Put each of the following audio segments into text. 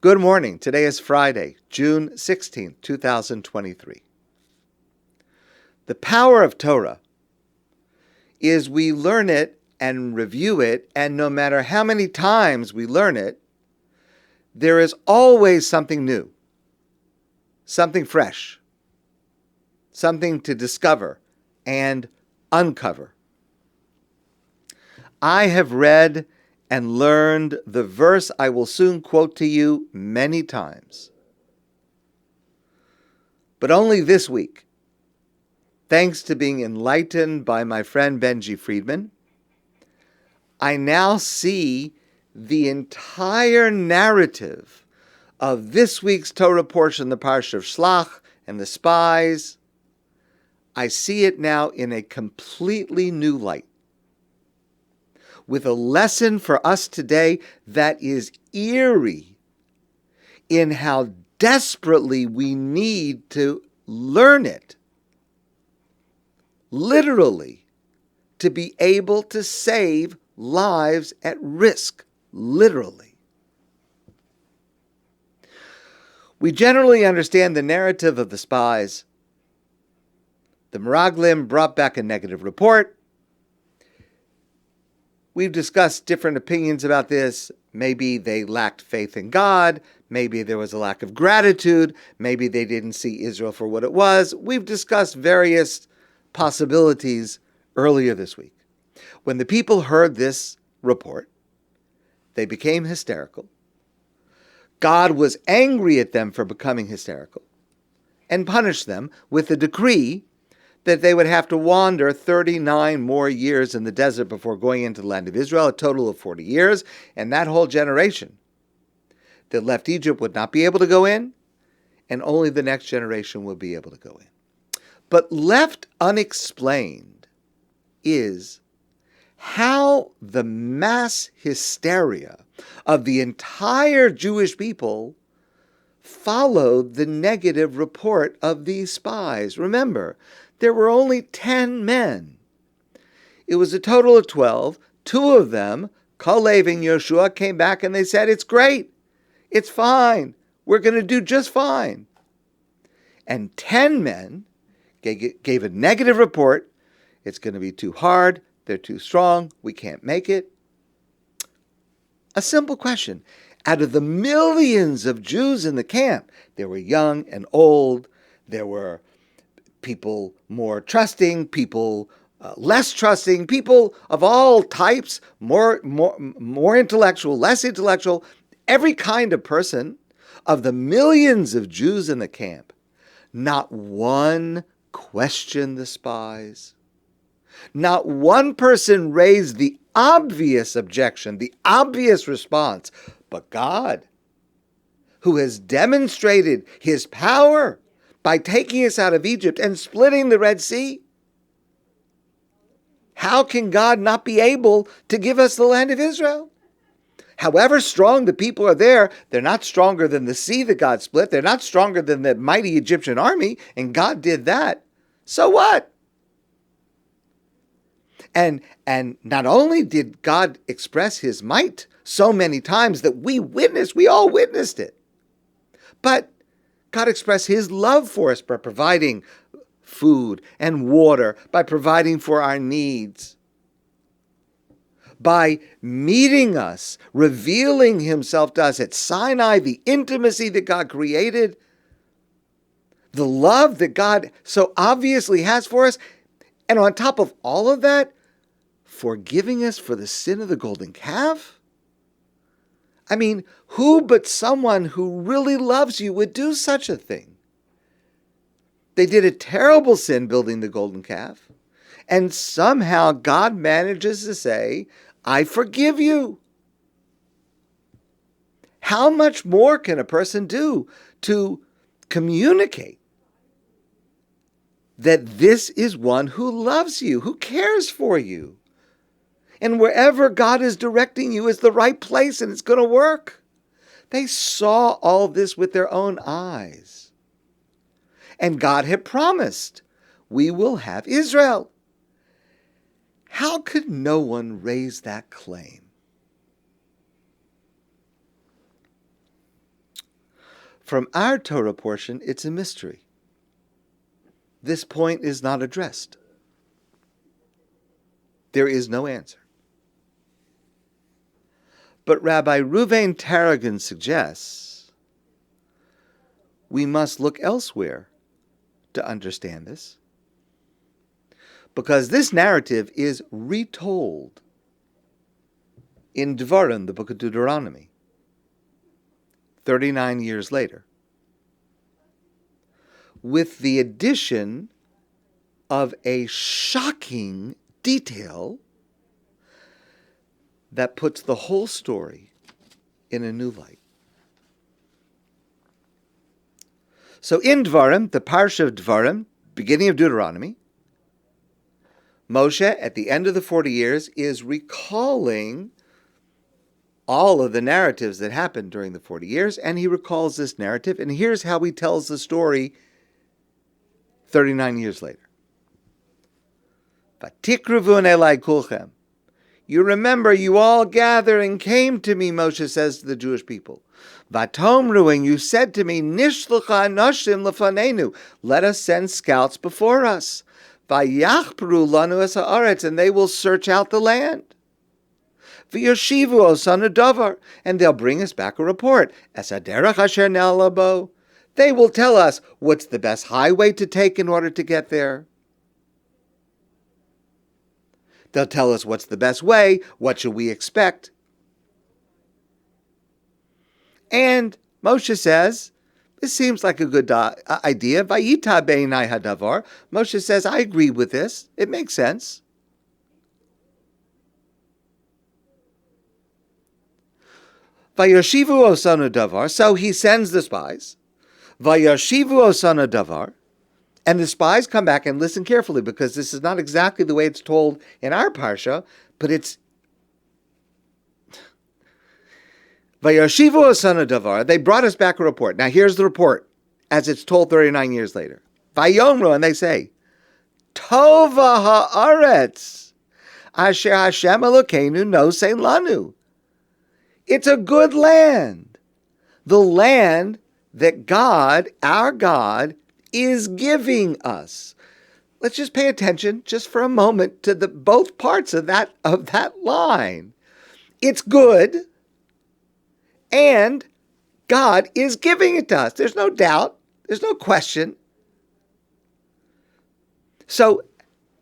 Good morning. Today is Friday, June 16th, 2023. The power of Torah is we learn it and review it, and no matter how many times we learn it, there is always something new, something fresh, something to discover and uncover. I have read and learned the verse I will soon quote to you many times. But only this week, thanks to being enlightened by my friend Benji Friedman, I now see the entire narrative of this week's Torah portion, the Parsha of Shlach and the spies. I see it now in a completely new light, with a lesson for us today that is eerie in how desperately we need to learn it, literally, to be able to save lives at risk, literally. We generally understand the narrative of the spies. The Meraglim brought back a negative report. We've discussed different opinions about this. Maybe they lacked faith in God. Maybe there was a lack of gratitude. Maybe they didn't see Israel for what it was. We've discussed various possibilities earlier this week. When the people heard this report, they became hysterical. God was angry at them for becoming hysterical and punished them with a decree that they would have to wander 39 more years in the desert before going into the land of Israel, a total of 40 years. And that whole generation that left Egypt would not be able to go in, and only the next generation will be able to go in. But left unexplained is how the mass hysteria of the entire Jewish people followed the negative report of these spies. Remember, there were only 10 men. It was a total of 12. 2 of them, Kalev and Yoshua, came back and they said, it's great. It's fine. We're going to do just fine. And 10 men gave a negative report. It's going to be too hard. They're too strong. We can't make it. A simple question. Out of the millions of Jews in the camp, there were young and old. There were people more trusting, people less trusting, people of all types, more intellectual, less intellectual, every kind of person. Of the millions of Jews in the camp, not one questioned the spies. Not one person raised the obvious objection, the obvious response, but God, who has demonstrated his power by taking us out of Egypt and splitting the Red Sea. How can God not be able to give us the land of Israel? However strong the people are there, they're not stronger than the sea that God split. They're not stronger than the mighty Egyptian army, and God did that. So what? And not only did God express his might so many times that we all witnessed it, but God expressed his love for us by providing food and water, by providing for our needs, by meeting us, revealing himself to us at Sinai, the intimacy that God created, the love that God so obviously has for us, and on top of all of that, forgiving us for the sin of the golden calf. I mean, who but someone who really loves you would do such a thing? They did a terrible sin building the golden calf, and somehow God manages to say, I forgive you. How much more can a person do to communicate that this is one who loves you, who cares for you? And wherever God is directing you is the right place, and it's going to work. They saw all this with their own eyes. And God had promised, we will have Israel. How could no one raise that claim? From our Torah portion, it's a mystery. This point is not addressed. There is no answer. But Rabbi Reuven Taragin suggests we must look elsewhere to understand this, because this narrative is retold in Devarim, the book of Deuteronomy, 39 years later, with the addition of a shocking detail that puts the whole story in a new light. So in Devarim, the Parsha of Devarim, beginning of Deuteronomy, Moshe, at the end of the 40 years, is recalling all of the narratives that happened during the 40 years, and he recalls this narrative, and here's how he tells the story 39 years later. Vatikruvun elai kulchem. You remember, you all gathered and came to me, Moshe says to the Jewish people. Vatomru, and you said to me, Nishlucha anoshim lefanenu, let us send scouts before us. Vayachpru lanu es haaretz, and they will search out the land. V'yoshivu osanu davar, and they'll bring us back a report. Es haderech asher na'alabo, they will tell us what's the best highway to take in order to get there. They'll tell us what's the best way, what should we expect. And Moshe says, this seems like a good idea. Vayita beinai hadavar. Moshe says, I agree with this. It makes sense. Vayoshivu osanu davar. So he sends the spies. Vayoshivu osanu davar. And the spies come back and listen carefully, because this is not exactly the way it's told in our Parsha, but it's Vayoshivu osanu davar. They brought us back a report. Now here's the report, as it's told 39 years later. Vayomru, and they say, Tova haaretz asher Hashem Elokeinu nosein lanu. It's a good land. The land that God, our God, is giving us. Let's just pay attention just for a moment to the both parts of that line. It's good, and God is giving it to us. There's no doubt. There's no question. So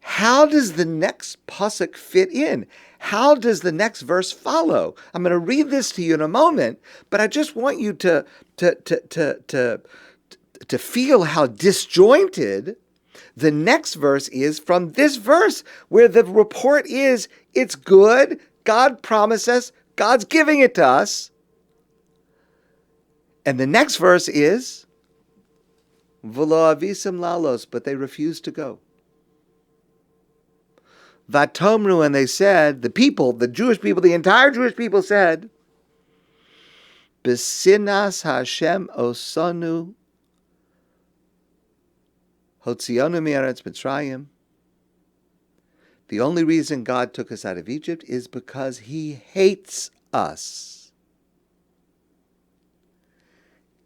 how does the next pasuk fit in? How does the next verse follow? I'm going to read this to you in a moment, but I just want you to feel how disjointed the next verse is from this verse, where the report is, it's good, God promised us, God's giving it to us. And the next verse is, V'lo avisem lalos, but they refused to go. Vatomru, and they said, the people, the Jewish people, the entire Jewish people said, B'sinas Hashem osanu hotzionu mi'aretz Mitzrayim. The only reason God took us out of Egypt is because he hates us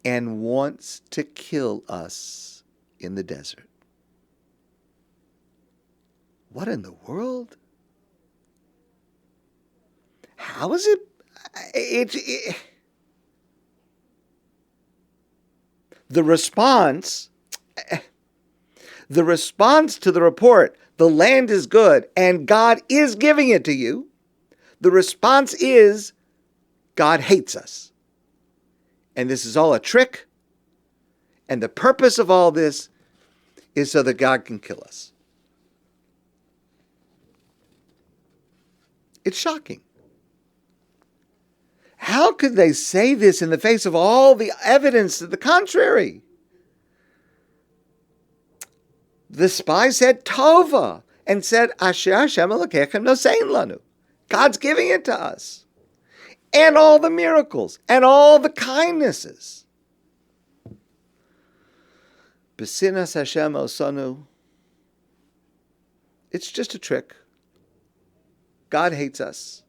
and wants to kill us in the desert. What in the world? How is it? The response to the report, the land is good and God is giving it to you, the response is, God hates us. And this is all a trick. And the purpose of all this is so that God can kill us. It's shocking. How could they say this in the face of all the evidence to the contrary? The spy said Tova and said, Asher Hashem Elokechem nosein lanu. God's giving it to us. And all the miracles and all the kindnesses. B'sinas Hashem osanu. It's just a trick. God hates us.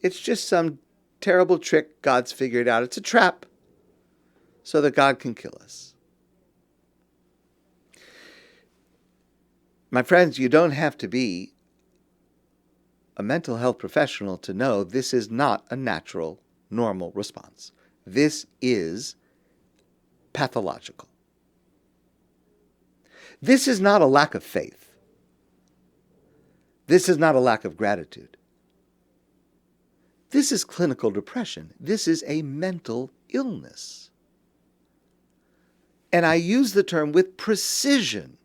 It's just some terrible trick God's figured out. It's a trap. so that God can kill us. My friends, you don't have to be a mental health professional to know this is not a natural, normal response. This is pathological. This is not a lack of faith. This is not a lack of gratitude. This is clinical depression. This is a mental illness. And I use the term with precision.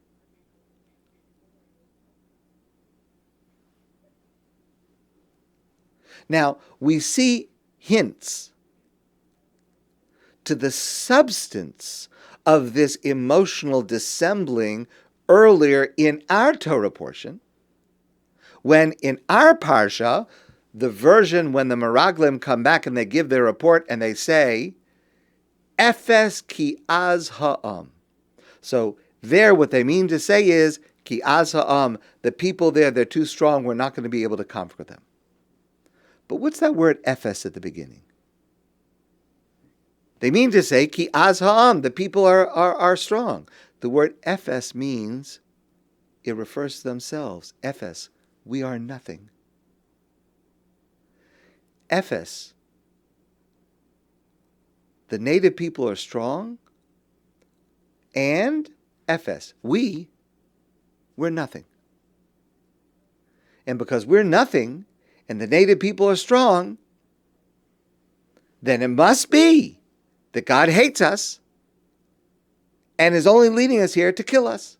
Now, we see hints to the substance of this emotional dissembling earlier in our Torah portion, when in our Parsha, the version when the Meraglim come back and they give their report and they say, Ephes ki az ha'am. So there what they mean to say is, ki az ha'am, the people there, they're too strong, we're not going to be able to comfort them. But what's that word Ephes at the beginning? They mean to say, ki az ha'am, the people are strong. The word Ephes means, it refers to themselves. Ephes, we are nothing. Ephes, the native people are strong, and Ephes, we're nothing. And because we're nothing, and the native people are strong, then it must be that God hates us and is only leading us here to kill us.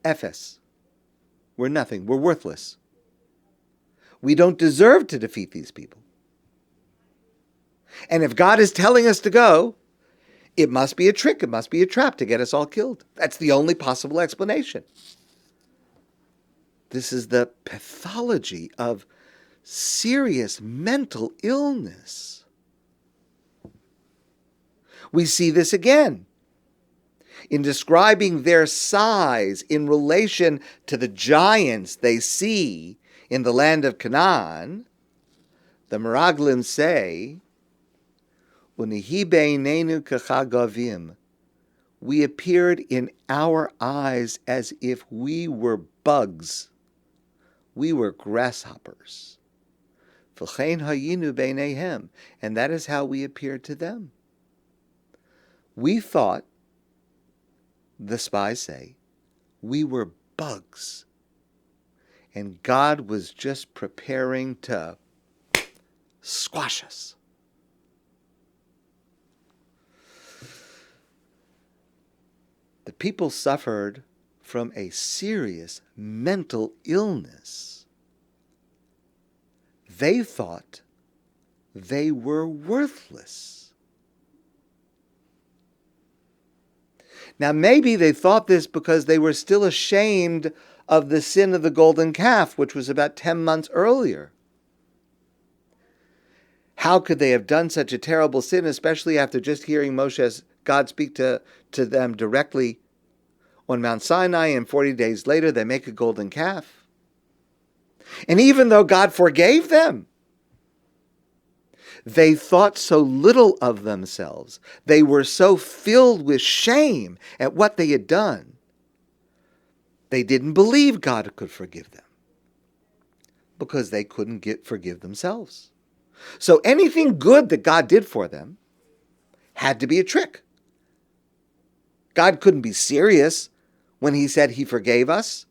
Ephes, we're nothing, we're worthless. We don't deserve to defeat these people. And if God is telling us to go, it must be a trick, it must be a trap to get us all killed. That's the only possible explanation. This is the pathology of serious mental illness. We see this again in describing their size in relation to the giants they see in the land of Canaan. The Meraglim say, Unihi beinenu kachagavim. We appeared in our eyes as if we were bugs. We were grasshoppers. V'chein hayinu beinehem. And that is how we appeared to them. We thought, the spies say, we were bugs. And God was just preparing to squash us. The people suffered from a serious mental illness. They thought they were worthless. Now, maybe they thought this because they were still ashamed of the sin of the golden calf, which was about 10 months earlier. How could they have done such a terrible sin, especially after just hearing God speak to them directly on Mount Sinai, and 40 days later they make a golden calf? And even though God forgave them, they thought so little of themselves. They were so filled with shame at what they had done. They didn't believe God could forgive them because they couldn't forgive themselves. So anything good that God did for them had to be a trick. God couldn't be serious when he said he forgave us,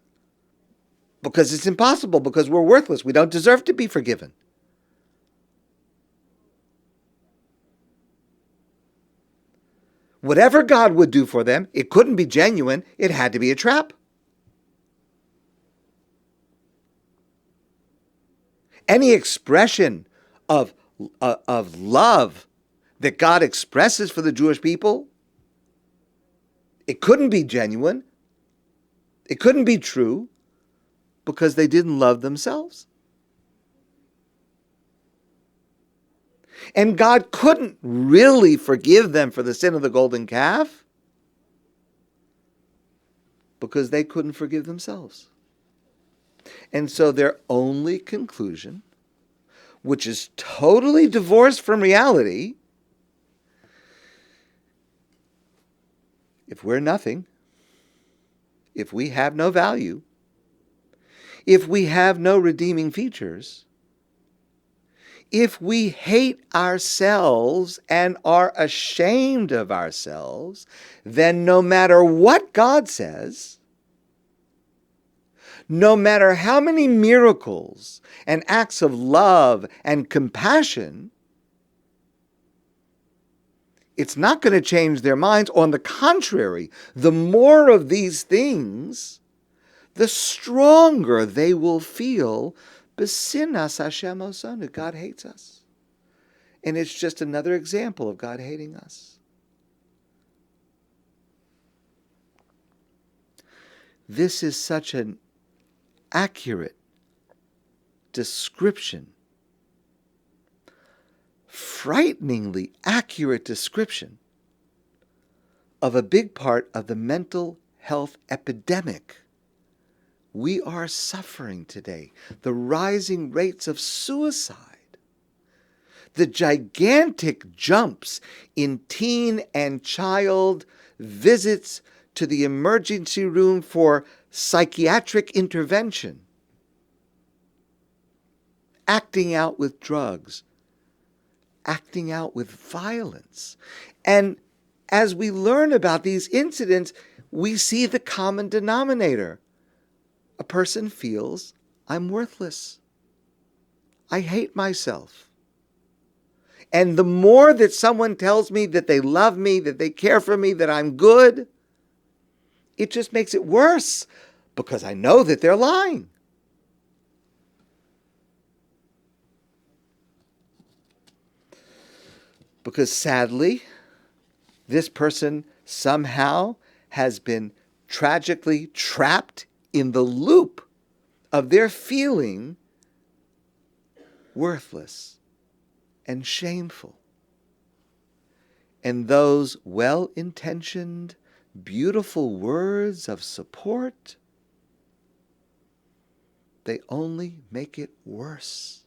because it's impossible, because we're worthless. We don't deserve to be forgiven. Whatever God would do for them, it couldn't be genuine. It had to be a trap. Any expression of love that God expresses for the Jewish people, it couldn't be genuine. It couldn't be true because they didn't love themselves. And God couldn't really forgive them for the sin of the golden calf because they couldn't forgive themselves. And so their only conclusion which is totally divorced from reality, if we're nothing, if we have no value, if we have no redeeming features, if we hate ourselves and are ashamed of ourselves, then no matter what God says, no matter how many miracles and acts of love and compassion, it's not going to change their minds. On the contrary, the more of these things, the stronger they will feel. B'sinas Hashem osanu, God hates us. And it's just another example of God hating us. This is such an accurate description, frighteningly accurate description of a big part of the mental health epidemic we are suffering today. The rising rates of suicide, the gigantic jumps in teen and child visits to the emergency room for psychiatric intervention, acting out with drugs, acting out with violence. And as we learn about these incidents, we see the common denominator. A person feels, I'm worthless. I hate myself. And the more that someone tells me that they love me, that they care for me, that I'm good, it just makes it worse because I know that they're lying. Because sadly, this person somehow has been tragically trapped in the loop of their feeling worthless and shameful. And those well-intentioned, beautiful words of support, they only make it worse.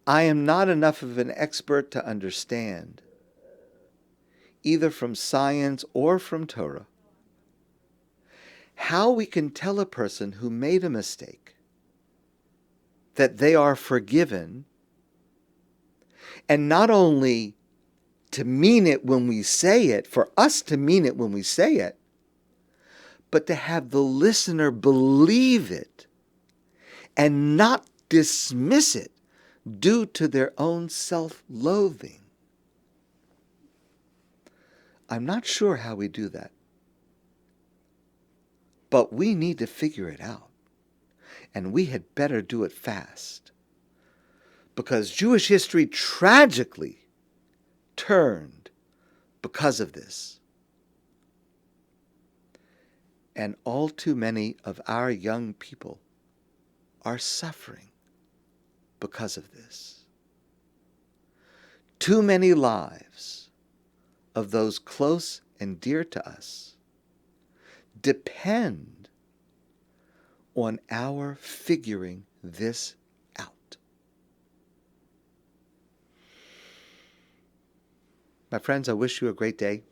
I am not enough of an expert to understand, either from science or from Torah, how we can tell a person who made a mistake that they are forgiven, and not only to mean it when we say it, for us to mean it when we say it, but to have the listener believe it and not dismiss it due to their own self-loathing. I'm not sure how we do that, but we need to figure it out, and we had better do it fast, because Jewish history tragically turned because of this. And all too many of our young people are suffering because of this. Too many lives of those close and dear to us depend on our figuring this out. My friends, I wish you a great day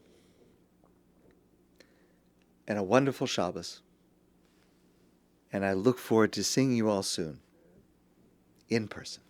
and a wonderful Shabbos. And I look forward to seeing you all soon in person.